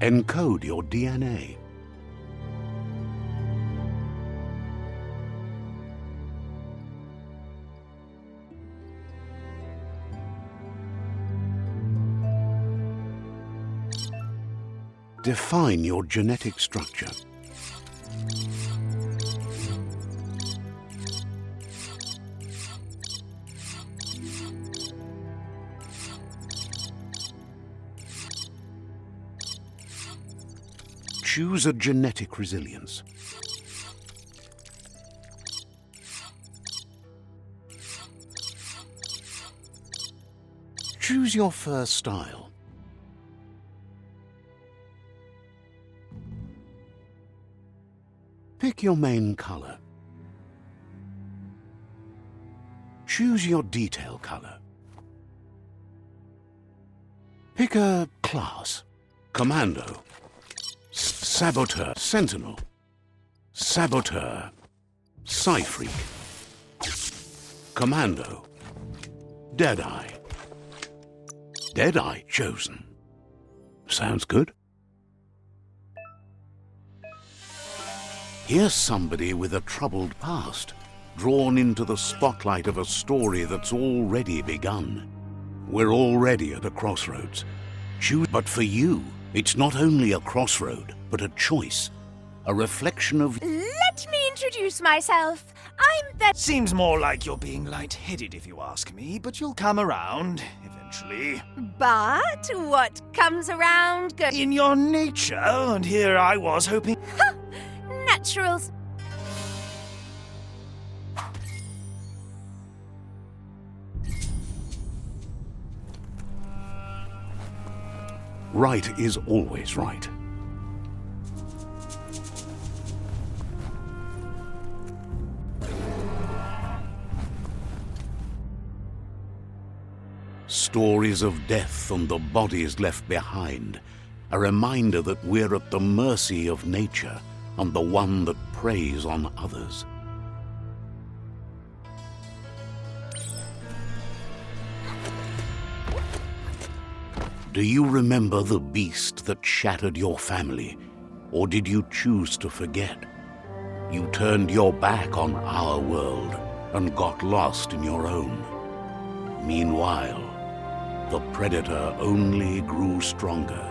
Encode your DNA. Define your genetic structure. Choose a genetic resilience. Choose your fur style. Pick your main color. Choose your detail color. Pick a class. Commando. Saboteur. Sentinel. Saboteur. Psy-Freak. Commando. Deadeye. Deadeye chosen. Sounds good. Here's somebody with a troubled past, drawn into the spotlight of a story that's already begun. We're already at a crossroads. Choose, but for you, it's not only a crossroad, but a choice. A reflection of... Let me introduce myself. I'm the... Seems more like you're being light-headed if you ask me, but you'll come around, eventually. But what comes around goes... In your nature, and here I was hoping... Naturals. Right is always right. Stories of death and the bodies left behind, a reminder that we're at the mercy of nature and the one that preys on others. Do you remember the beast that shattered your family, or did you choose to forget? You turned your back on our world and got lost in your own. Meanwhile, the predator only grew stronger.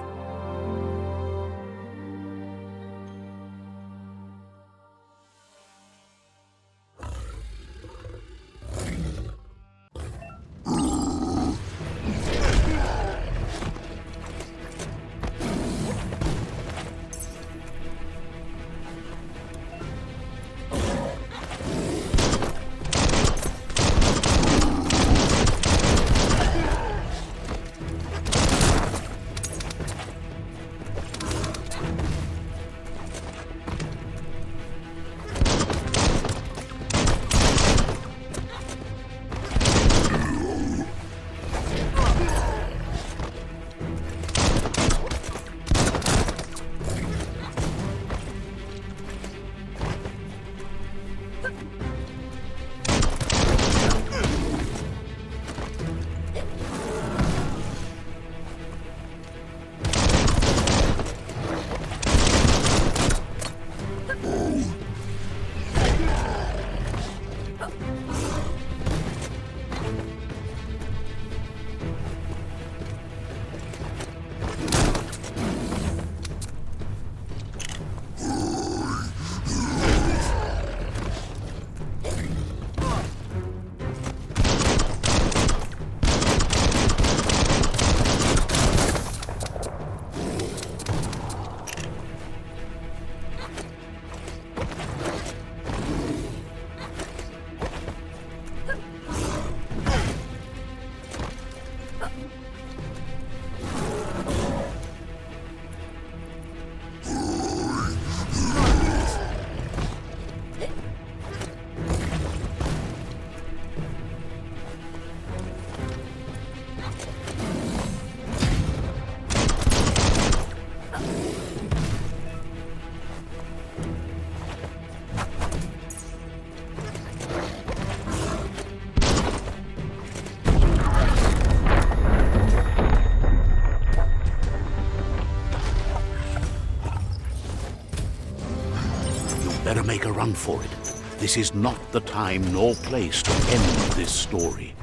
make a run for it. This is not the time nor place to end this story.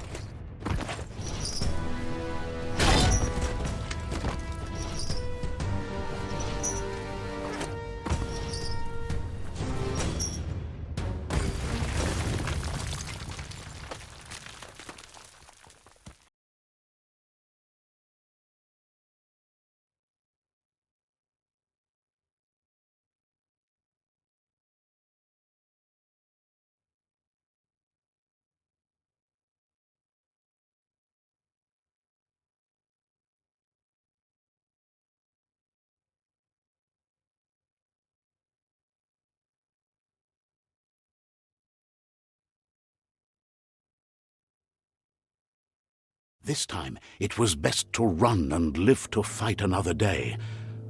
This time, it was best to run and live to fight another day.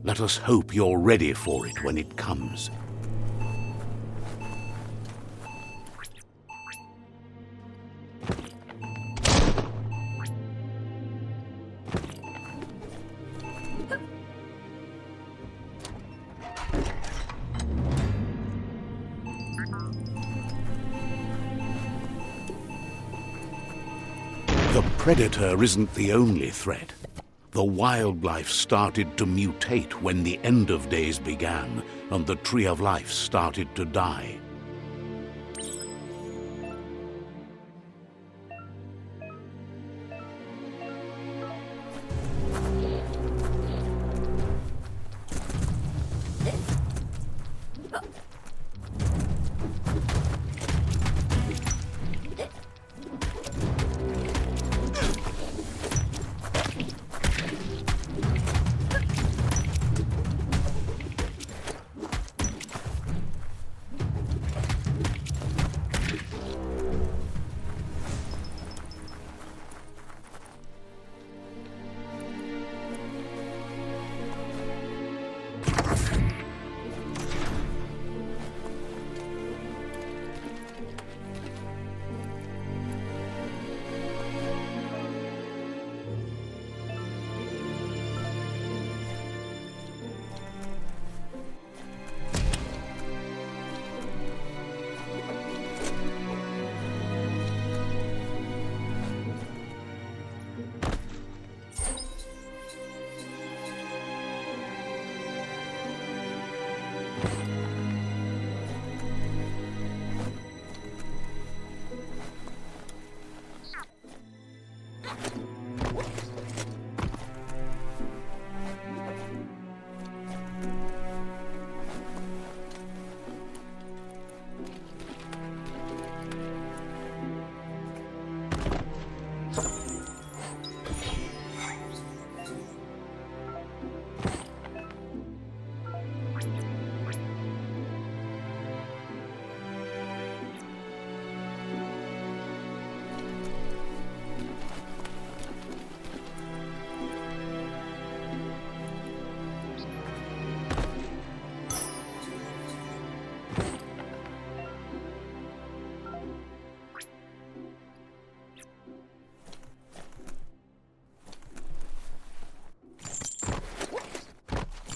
Let us hope you're ready for it when it comes. The predator isn't the only threat. The wildlife started to mutate when the end of days began, and the tree of life started to die.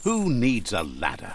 Who needs a ladder?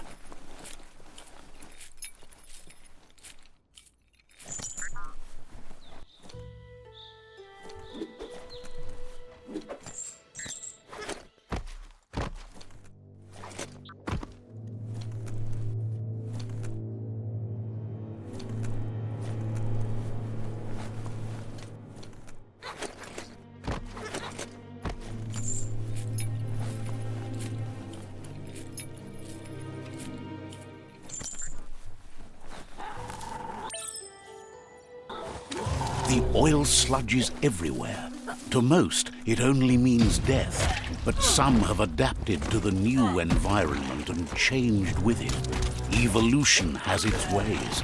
The oil sludges everywhere. To most, it only means death, but some have adapted to the new environment and changed with it. Evolution has its ways.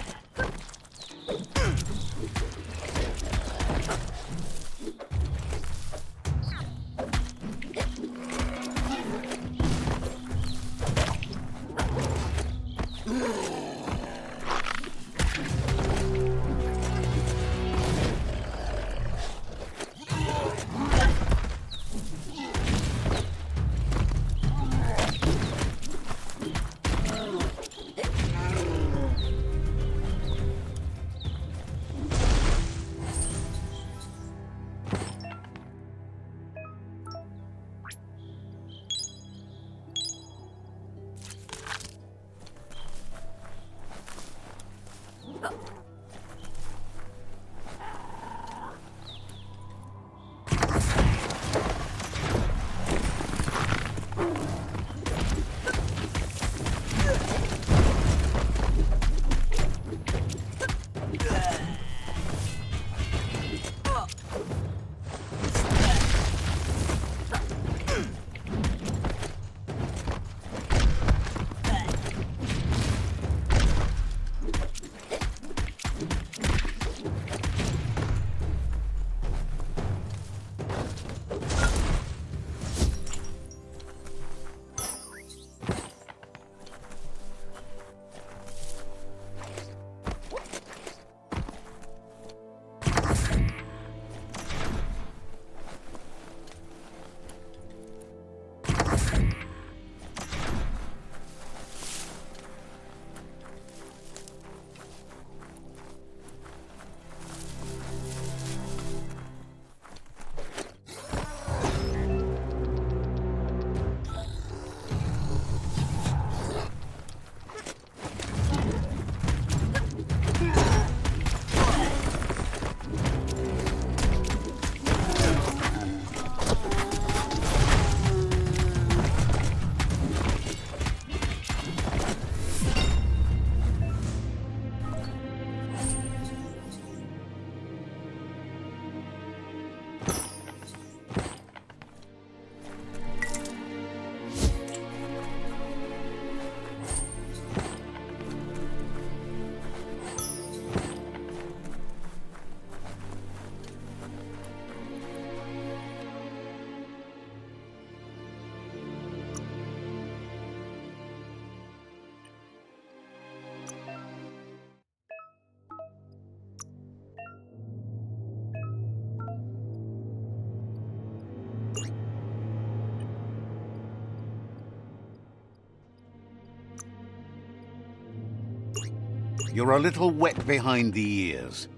You're a little wet behind the ears.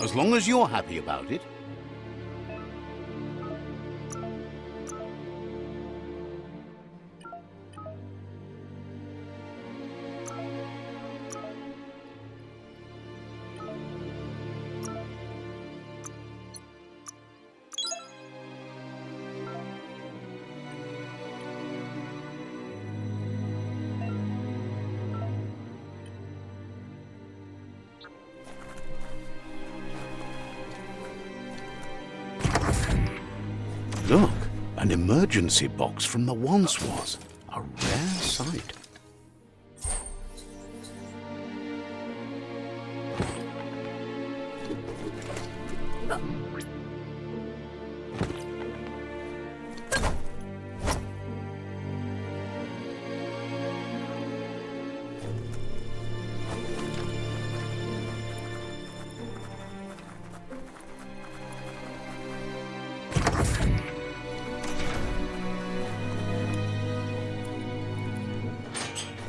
As long as you're happy about it. Look, an emergency box from the once was. A rare sight.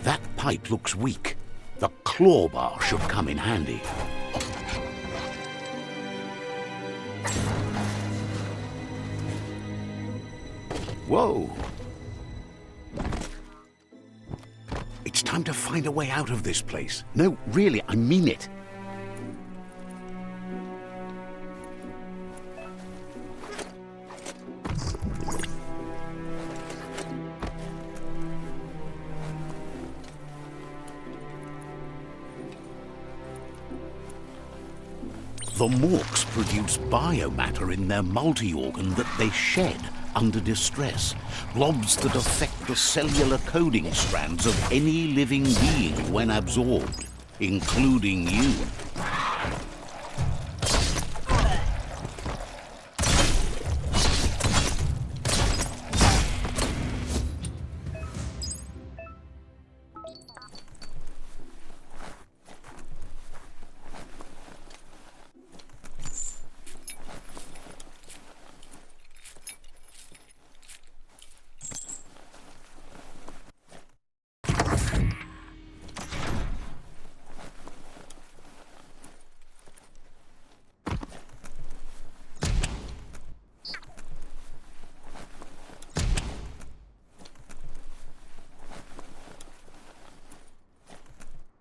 That pipe looks weak. The claw bar should come in handy. Whoa! It's time to find a way out of this place. No, really, I mean it. The Morks produce biomatter in their multi-organ that they shed under distress. Blobs that affect the cellular coding strands of any living being when absorbed, including you.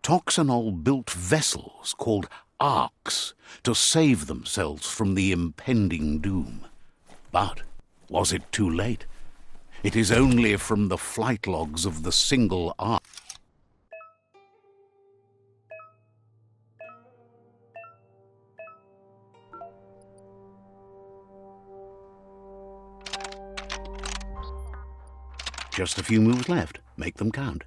Toxanol built vessels called arks to save themselves from the impending doom. But was it too late? It is only from the flight logs of the single ark. Just a few moves left. Make them count.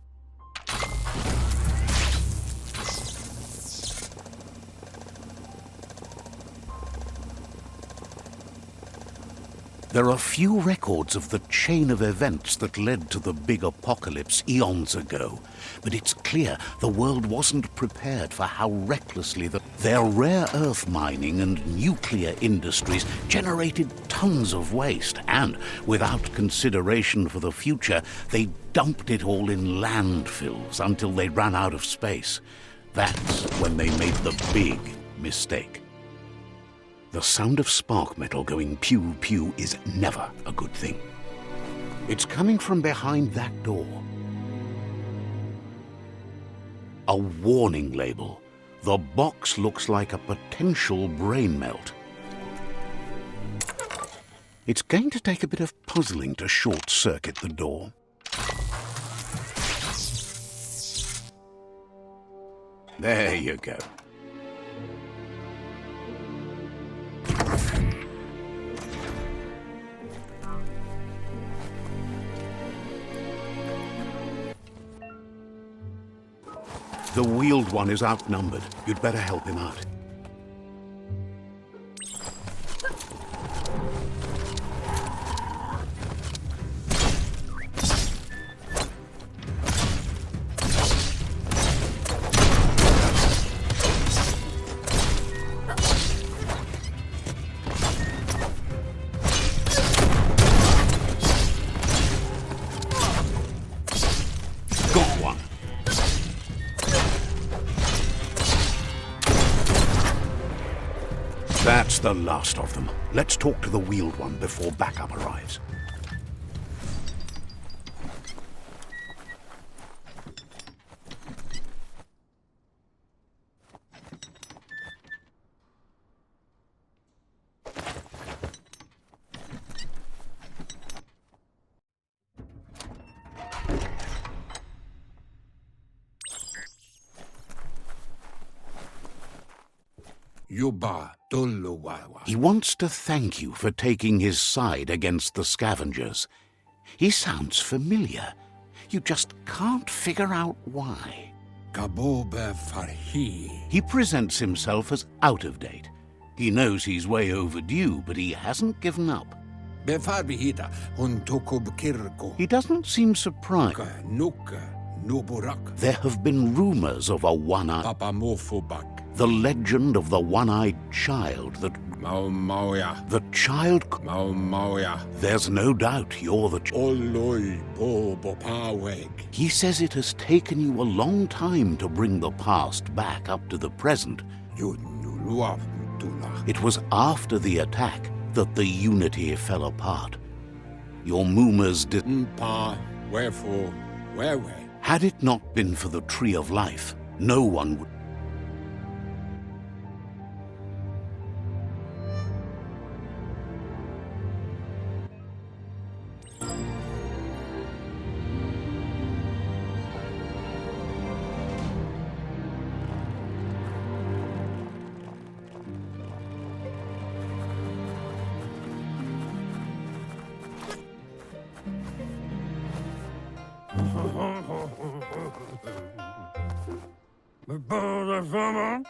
There are few records of the chain of events that led to the big apocalypse eons ago, but it's clear the world wasn't prepared for how recklessly their rare earth mining and nuclear industries generated tons of waste, and without consideration for the future, they dumped it all in landfills until they ran out of space. That's when they made the big mistake. The sound of spark metal going pew-pew is never a good thing. It's coming from behind that door. A warning label. The box looks like a potential brain melt. It's going to take a bit of puzzling to short-circuit the door. There you go. The wheeled one is outnumbered. You'd better help him out. Got one. That's the last of them. Let's talk to the wheeled one before backup arrives. He wants to thank you for taking his side against the scavengers. He sounds familiar. You just can't figure out why. He presents himself as out of date. He knows he's way overdue, but he hasn't given up. He doesn't seem surprised. There have been rumors of a one-eyed... The legend of the one-eyed child that... The child... There's no doubt you're the... He says it has taken you a long time to bring the past back up to the present. It was after the attack that the unity fell apart. Your Moomers didn't... Wherefore, whereway? Had it not been for the Tree of Life, no one would...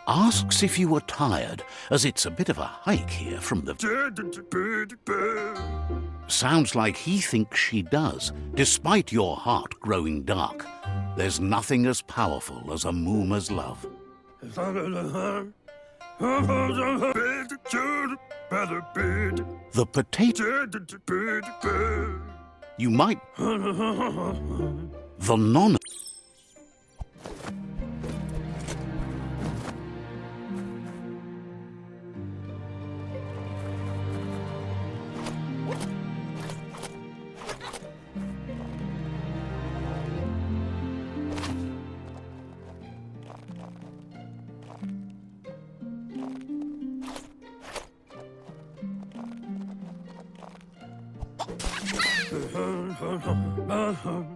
Asks if you were tired, as it's a bit of a hike here from the... Sounds like he thinks she does, despite your heart growing dark. There's nothing as powerful as a Moomer's love. The potato... You might... The non...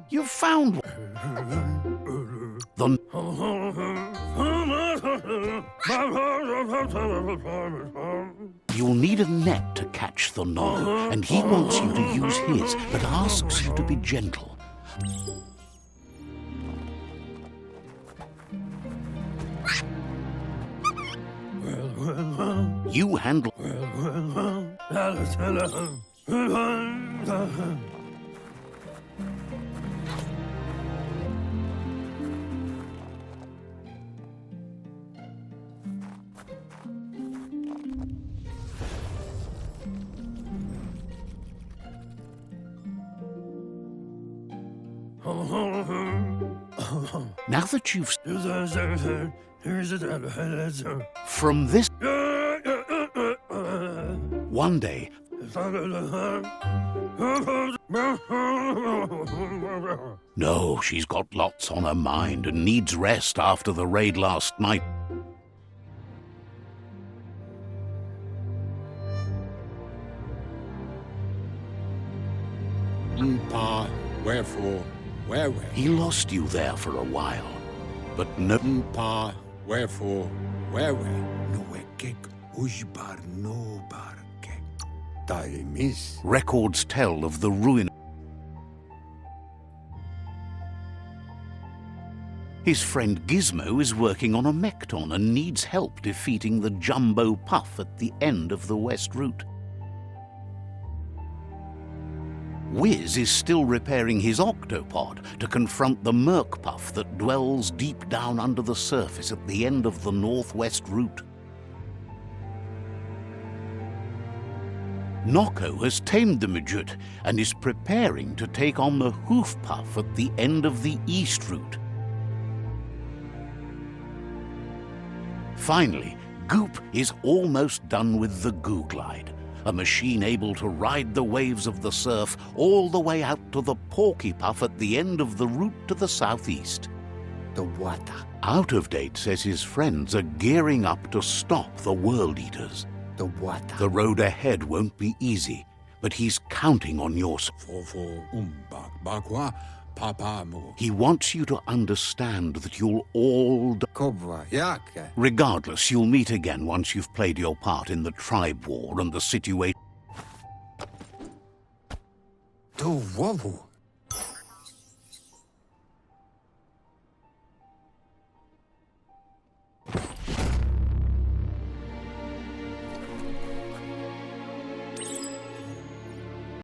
You've found the... You'll need a net to catch the nod, and he wants you to use his, but asks you to be gentle. You handle... Now that you've... From this... One day... No, she's got lots on her mind and needs rest after the raid last night. Pa, wherefore, where? He lost you there for a while, but no... Pa, wherefore, where? No ekek ujbar no barkek. Taimis. Records tell of the ruin. His friend Gizmo is working on a Mekton and needs help defeating the Jumbo Puff at the end of the West Route. Wiz is still repairing his octopod to confront the Merc Puff that dwells deep down under the surface at the end of the Northwest Route. Nocco has tamed the midget and is preparing to take on the Hoof Puff at the end of the East Route. Finally, Goop is almost done with the Goo Glide, a machine able to ride the waves of the surf all the way out to the Porky Puff at the end of the route to the southeast. The water. Out of Date says his friends are gearing up to stop the World Eaters. The water. The road ahead won't be easy, but he's counting on your support. For bakwa, papa mo. He wants you to understand that you'll all Cobra. Yak. Regardless, you'll meet again once you've played your part in the tribe war and the situation. To wabu.